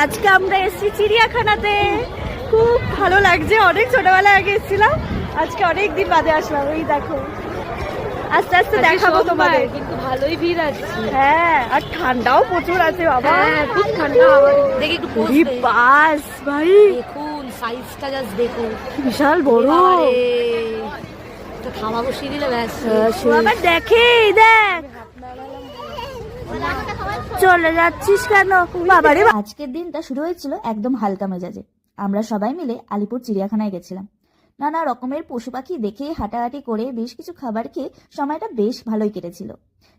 আজকে আমরা এসেছি চিড়িয়াখানাতে, খুব ভালো লাগছে। অনেক ছোটবেলায় আগে এসেছিলাম, আজকে অনেক দিন বাদে আসলাম। এই দেখো, আস্তে আস্তে দেখাবো তোমাদের, কিন্তু ভালোই ভিড় আছে। হ্যাঁ, আর ঠান্ডাও প্রচুর আছে বাবা। খুব ঠান্ডা হাওয়া দেখি একটু এই বাস ভাই, দেখুন সাইজটা জাস্ট দেখুন, বিশাল বড়। তো খাওয়া বসিয়ে দিলে ব্যাস। আবার দেখে দেখ, চলে যাচ্ছিস কেন বাবারে। আজকের দিনটা শুরু হয়েছিল একদম হালকা মেজাজে। আমরা সবাই মিলে আলিপুর চিড়িয়াখানায় গেছিলাম। নানা রকমের পশু পাখি দেখে হাঁটাহাঁটি করে বেশ কিছু খাবার খেয়ে সময়টা বেশ ভালোই কেটেছিল।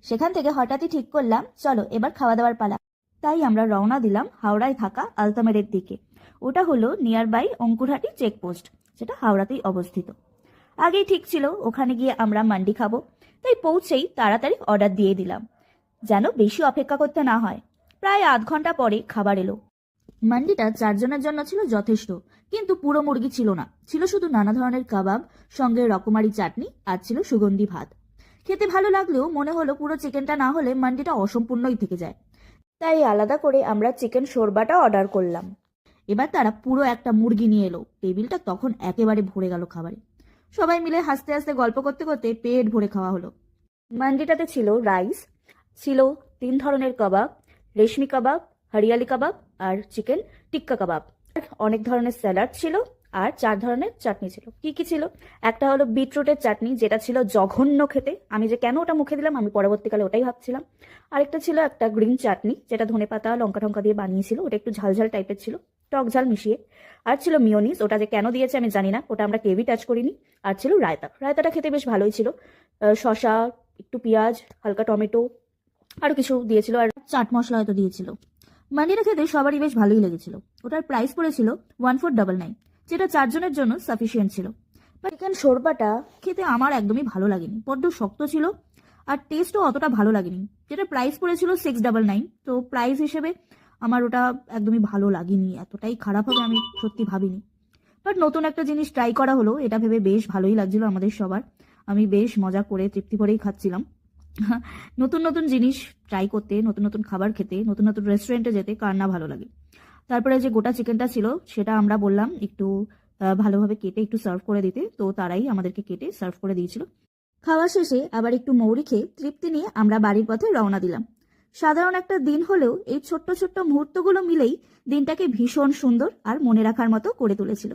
সেখান থেকে হঠাৎই ঠিক করলাম, চলো এবার খাওয়া দাওয়ার পালা। তাই আমরা রওনা দিলাম হাওড়ায় থাকা আলতামেরের দিকে। ওটা হলো নিয়ার বাই অঙ্কুরহাটি চেকপোস্ট, যেটা হাওড়াতেই অবস্থিত। আগেই ঠিক ছিল ওখানে গিয়ে আমরা মান্ডি খাবো, তাই পৌঁছেই তাড়াতাড়ি অর্ডার দিয়ে দিলাম, যেন বেশি অপেক্ষা করতে না হয়। প্রায় আধ ঘন্টা পরে খাবার এলো। মান্ডিটা 4 জনের জন্য ছিল যথেষ্ট, কিন্তু পুরো মুরগি ছিল না, ছিল শুধু নানা ধরনের কাবাব, সঙ্গে রকমারি চাটনি, আর ছিল সুগন্ধি ভাত। খেতে ভালো লাগলেও মনে হলো পুরো চিকেনটা না হলে মান্ডিটা অসম্পূর্ণই থেকে যায়। তাই আলাদা করে আমরা চিকেন শোরবাটা অর্ডার করলাম। এবার তারা পুরো একটা মুরগি নিয়ে এলো। টেবিলটা তখন একেবারে ভরে গেল খাবারে। সবাই মিলে হাসতে হাসতে গল্প করতে করতে পেট ভরে খাওয়া হলো। মান্ডিটাতে ছিল রাইস, ছিল 3 ধরনের কাবাব, রেশমি কাবাব, হরিয়ালি কাবাব আর চিকেন টিক্কা কাবাব। অনেক ধরনের স্যালাড ছিল আর 4 ধরনের চাটনি ছিল। কি কি ছিল? একটা হলো বিটরুটের চাটনি, যেটা ছিল জঘন্য খেতে। আমি যে কেন ওটা মুখে দিলাম আমি পরবর্তীকালে ওটাই ভাবছিলাম। আরেকটা ছিল একটা গ্রিন চাটনি, যেটা ধনেপাতা লঙ্কা টঙ্কা দিয়ে বানিয়েছিল। ওটা একটু ঝালঝাল টাইপের ছিল, টক ঝাল মিশিয়ে। আর ছিল মিওনিস, ওটা যে কেন দিয়েছে আমি জানি না, ওটা আমরা কেউই টাচ করিনি। আর ছিল রায়তা, রায়তাটা খেতে বেশ ভালোই ছিল। শসা, একটু পেঁয়াজ, হালকা টমেটো, আরো কিছু দিয়েছিল, আর চাট মশলা হয়তো দিয়েছিল। মান্ডিটা খেতে সবারই বেশ ভালোই লেগেছিল। ওটার প্রাইস পড়েছিল 1499, যেটা 4 জনের জন্য সাফিসিয়েন্ট ছিল। চিকেন শোরবাটা খেতে আমার একদমই ভালো লাগেনি, বড্ড শক্ত ছিল আর টেস্টও অতটা ভালো লাগেনি। যেটা প্রাইস পড়েছিল 699, তো প্রাইস হিসেবে আমার ওটা একদমই ভালো লাগেনি। এতটাই খারাপ হবে আমি সত্যি ভাবিনি। বাট নতুন একটা জিনিস ট্রাই করা হলো, এটা ভেবে বেশ ভালোই লাগছিল আমাদের সবার। আমি বেশ মজা করে তৃপ্তি করেই খাচ্ছিলাম। নতুন নতুন জিনিস ট্রাই করতে, নতুন নতুন খাবার খেতে, নতুন নতুন রেস্টুরেন্টে যেতে কার না ভালো লাগে। তারপরে যে গোটা চিকেনটা ছিল সেটা আমরা বললাম একটু ভালোভাবে কেটে একটু সার্ভ করে দিতে, তো তারাই আমাদেরকে কেটে সার্ভ করে দিয়েছিল। খাওয়া শেষে আবার একটু মৌরি খেয়ে তৃপ্তি নিয়ে আমরা বাড়ির পথে রওনা দিলাম। সাধারণ একটা দিন হলেও এই ছোট্ট ছোট্ট মুহূর্তগুলো মিলেই দিনটাকে ভীষণ সুন্দর আর মনে রাখার মতো করে তুলেছিল।